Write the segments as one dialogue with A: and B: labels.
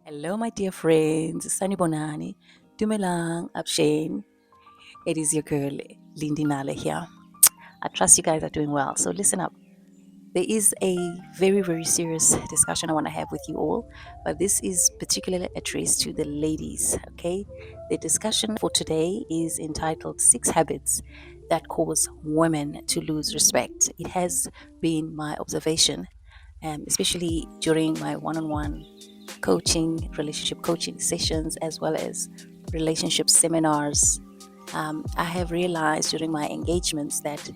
A: Hello, my dear friends. Sani Bonani. Dumelang, Abshane. It is your girl, Lindy Nale here. I trust you guys are doing well. So listen up. There is a very, very serious discussion I want to have with you all, but this is particularly addressed to the ladies, okay? The discussion for today is entitled Six Habits That Cause Women to Lose Respect. It has been my observation, especially during my one on one coaching, relationship coaching sessions, as well as relationship seminars. I have realized during my engagements that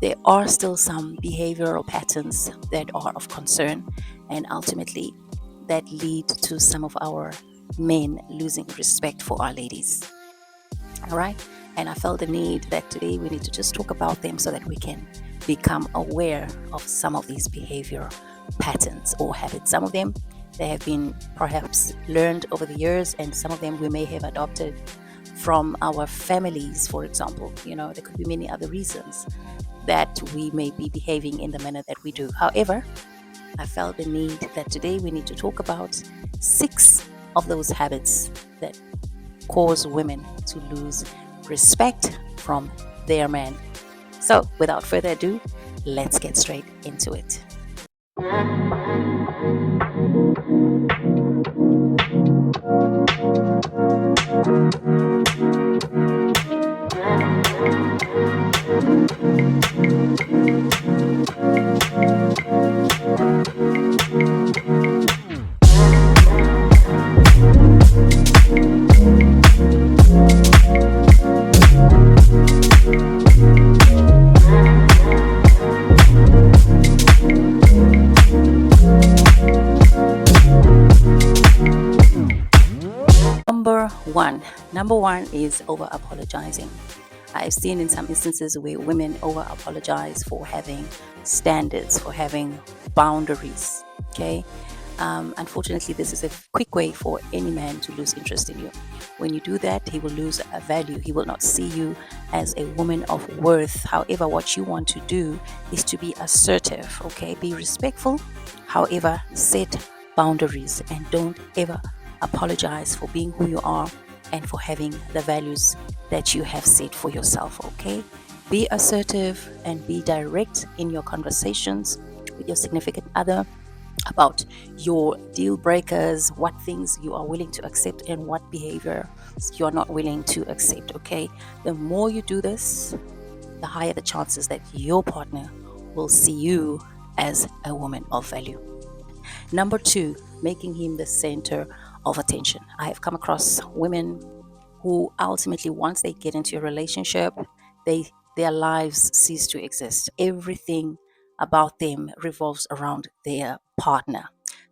A: there are still some behavioral patterns that are of concern, and ultimately that lead to some of our men losing respect for our ladies. All right. And I felt the need that today we need to just talk about them so that we can become aware of some of these behavior patterns or habits. Some of them they have been perhaps learned over the years, and some of them we may have adopted from our families, for example. There could be many other reasons that we may be behaving in the manner that we do. However, I felt the need that today we need to talk about six of those habits that cause women to lose respect from their men. So, without further ado, let's get straight into it. Number one. Number one is over apologizing. I've seen in some instances where women over apologize for having standards, for having boundaries. Okay. Unfortunately, this is a quick way for any man to lose interest in you. When you do that, he will lose a value. He will not see you as a woman of worth. However, what you want to do is to be assertive. Okay. Be respectful. However, set boundaries and don't ever apologize for being who you are and for having the values that you have set for yourself. Okay, be assertive and be direct in your conversations with your significant other about your deal breakers, what things you are willing to accept and what behavior you are not willing to accept. Okay, the more you do this, the higher the chances that your partner will see you as a woman of value. Number two, making him the center of attention. I have come across women who ultimately, once they get into a relationship, their lives cease to exist. Everything about them revolves around their partner.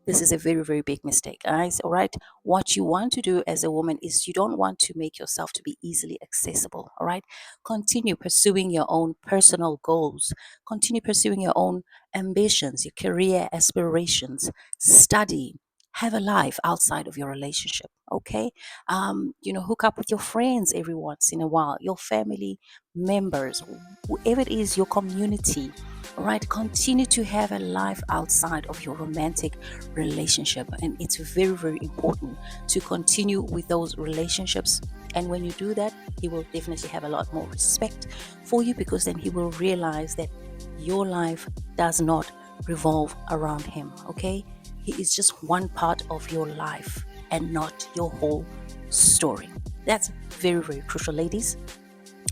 A: This is a very, very big mistake, guys. All right. What you want to do as a woman is you don't want to make yourself to be easily accessible. All right. Continue pursuing your own personal goals. Continue pursuing your own ambitions, your career aspirations. Study. Have a life outside of your relationship. Okay. Hook up with your friends every once in a while, your family members, whoever it is, your community. All right, continue to have a life outside of your romantic relationship, and it's very, very important to continue with those relationships. And when you do that, he will definitely have a lot more respect for you, because then he will realize that your life does not revolve around him. Okay, he is just one part of your life and not your whole story. That's very, very crucial, ladies.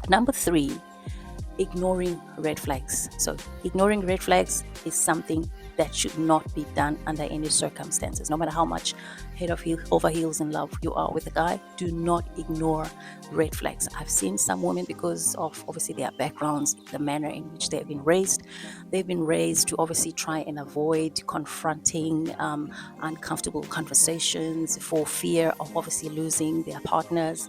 A: Number three, ignoring red flags. So, ignoring red flags is something that should not be done under any circumstances. No matter how much over heels in love you are with a guy, do not ignore red flags. I've seen some women, because of obviously their backgrounds, the manner in which they've been raised to obviously try and avoid confronting uncomfortable conversations for fear of obviously losing their partners.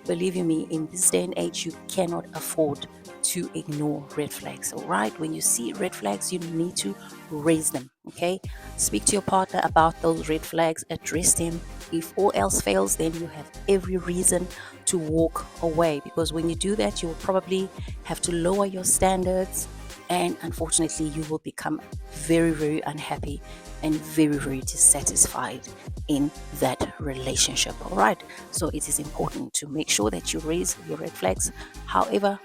A: Believe you me, in this day and age, you cannot afford to ignore red flags. All right, when you see red flags, you need to raise them. Okay, speak to your partner about those red flags, address them. If all else fails, then you have every reason to walk away, because when you do that, you will probably have to lower your standards, And unfortunately, you will become very, very unhappy and very, very dissatisfied in that relationship. All right. So it is important to make sure that you raise your red flags. However,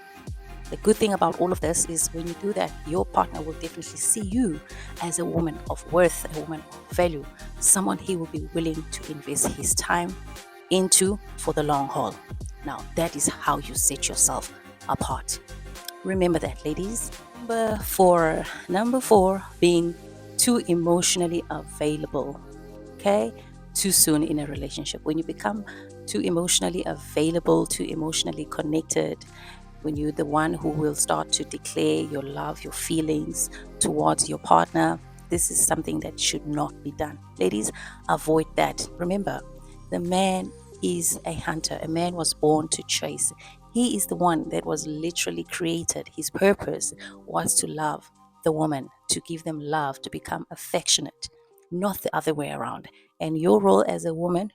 A: the good thing about all of this is when you do that, your partner will definitely see you as a woman of worth, a woman of value, someone he will be willing to invest his time into for the long haul. Now, that is how you set yourself apart. Remember that, ladies. Number four, being too emotionally available. Okay, too soon in a relationship. When you become too emotionally available, too emotionally connected, when you're the one who will start to declare your love, your feelings towards your partner, this is something that should not be done. Ladies, avoid that. Remember, the man is a hunter. A man was born to chase. He is the one that was literally created. His purpose was to love the woman, to give them love, to become affectionate, not the other way around. And your role as a woman,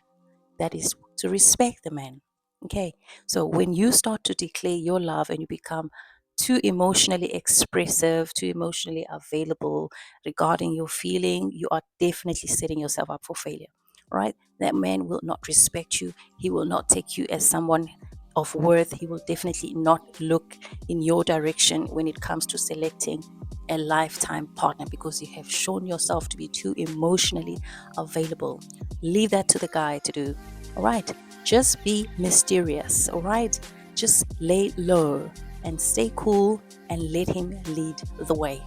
A: that is to respect the man. Okay. So when you start to declare your love and you become too emotionally expressive, too emotionally available regarding your feeling, you are definitely setting yourself up for failure. Right? That man will not respect you. He will not take you as someone of worth. He will definitely not look in your direction when it comes to selecting a lifetime partner because you have shown yourself to be too emotionally available. Leave that to the guy to do. All right. Just be mysterious. All right. Just lay low and stay cool and let him lead the way.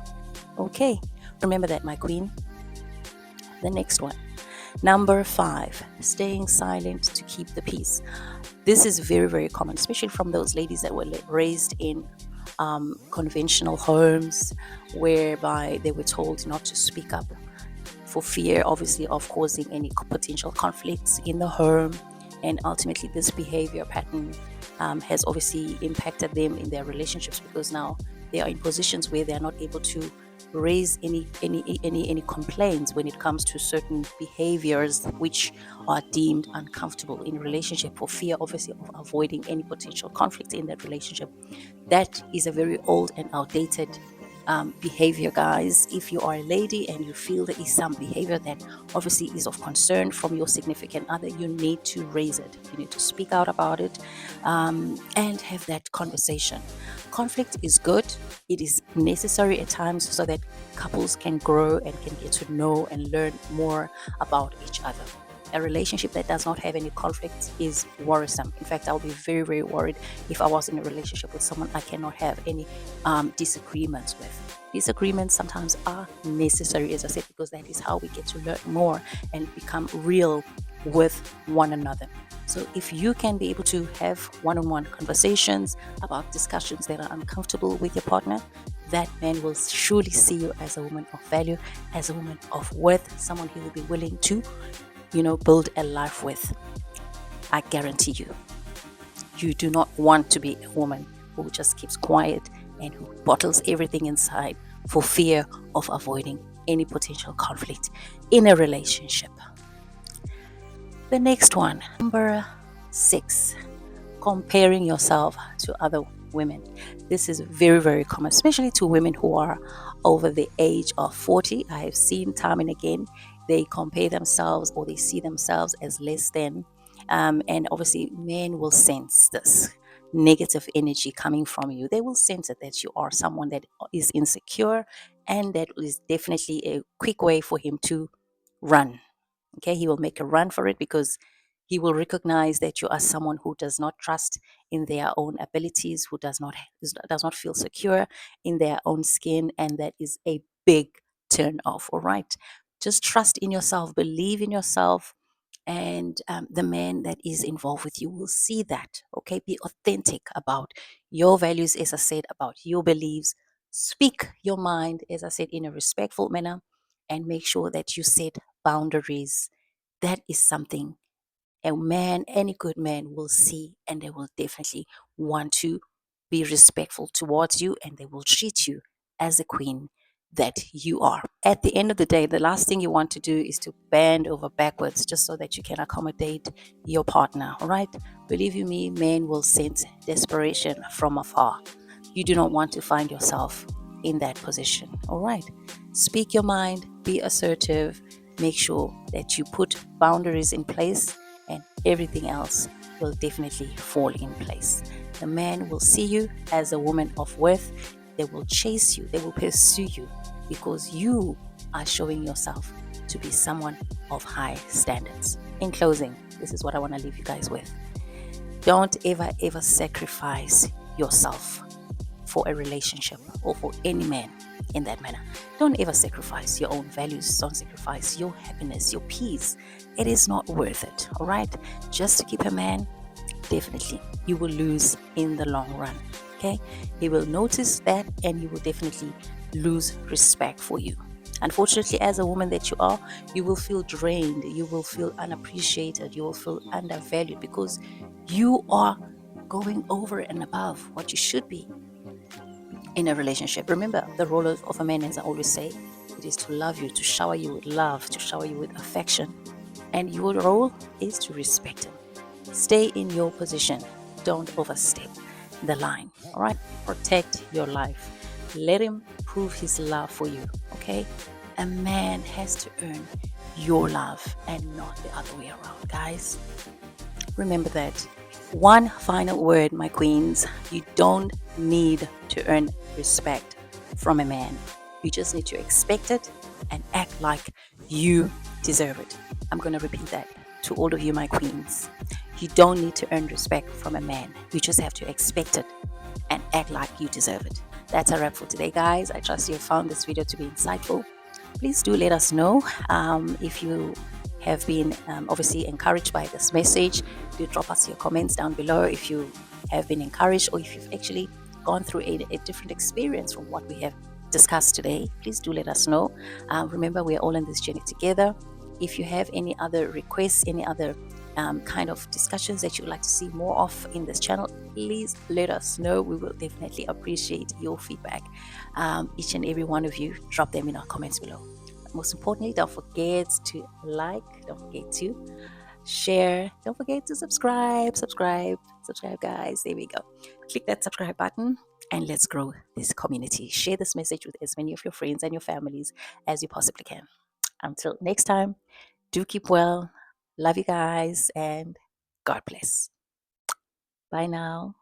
A: Okay. Remember that, my queen. The next one. Number 5, staying silent to keep the peace. This is very, very common, especially from those ladies that were raised in conventional homes whereby they were told not to speak up for fear, obviously, of causing any potential conflicts in the home. And ultimately, this behavior pattern has obviously impacted them in their relationships because now they are in positions where they are not able to raise any complaints when it comes to certain behaviors which are deemed uncomfortable in a relationship for fear obviously of avoiding any potential conflict in that relationship. That is a very old and outdated behavior, guys. If you are a lady and you feel there is some behavior that obviously is of concern from your significant other, you need to raise it. You need to speak out about it and have that conversation. Conflict is good, it is necessary at times so that couples can grow and can get to know and learn more about each other. A relationship that does not have any conflict is worrisome. In fact, I'll be very, very worried if I was in a relationship with someone I cannot have any disagreements with. Disagreements sometimes are necessary, as I said, because that is how we get to learn more and become real with one another. So, if you can be able to have one on one conversations about discussions that are uncomfortable with your partner, that man will surely see you as a woman of value, as a woman of worth, someone he will be willing to build a life with. I guarantee you. You do not want to be a woman who just keeps quiet and who bottles everything inside for fear of avoiding any potential conflict in a relationship. The next one, number 6, comparing yourself to other women. This is very, very common, especially to women who are over the age of 40. I have seen time and again they compare themselves or they see themselves as less than. And obviously, men will sense this negative energy coming from you. They will sense it that you are someone that is insecure, and that is definitely a quick way for him to run. Okay, he will make a run for it because he will recognize that you are someone who does not trust in their own abilities, who does not feel secure in their own skin, and that is a big turn off. All right, just trust in yourself, believe in yourself, and the man that is involved with you will see that. Okay, be authentic about your values, as I said, about your beliefs. Speak your mind, as I said, in a respectful manner, and make sure that you set boundaries. That is something a man, any good man, will see, and they will definitely want to be respectful towards you, and they will treat you as a queen that you are. At the end of the day, the last thing you want to do is to bend over backwards just so that you can accommodate your partner. All right, believe you me, men will sense desperation from afar. You do not want to find yourself in that position. All right. Speak your mind, be assertive, make sure that you put boundaries in place, and everything else will definitely fall in place. The man will see you as a woman of worth. They will chase you, they will pursue you because you are showing yourself to be someone of high standards. In closing, this is what I want to leave you guys with. Don't ever sacrifice yourself for a relationship or for any man in that manner. Don't ever sacrifice your own values. Don't sacrifice your happiness, your peace. It is not worth it. All right. Just to keep a man, definitely you will lose in the long run. Okay. He will notice that and he will definitely lose respect for you. Unfortunately, as a woman that you are, you will feel drained, you will feel unappreciated, you will feel undervalued because you are going over and above what you should be in a relationship. Remember, the role of a man, as I always say, it is to love you, to shower you with love, to shower you with affection. And your role is to respect him. Stay in your position. Don't overstep the line. All right? Protect your life. Let him prove his love for you. Okay? A man has to earn your love and not the other way around, guys. Remember that. One final word, my queens. You don't need to earn respect from a man. You just need to expect it and act like you deserve it. I'm going to repeat that to all of you, my queens. You don't need to earn respect from a man. You just have to expect it and act like you deserve it. That's a wrap for today, guys. I trust you found this video to be insightful. Please do let us know if you have been obviously encouraged by this message. Do drop us your comments down below if you have been encouraged or if you've actually gone through a different experience from what we have discussed today. Please do let us know. Remember, we're all in this journey together. If you have any other requests, any other kind of discussions that you would like to see more of in this channel, please let us know. We will definitely appreciate your feedback. Each and every one of you, drop them in our comments below. But most importantly, don't forget to like, don't forget to share, don't forget to subscribe, guys. There we go. Click that subscribe button and let's grow this community. Share this message with as many of your friends and your families as you possibly can. Until next time, do keep well. Love you guys and God bless. Bye now.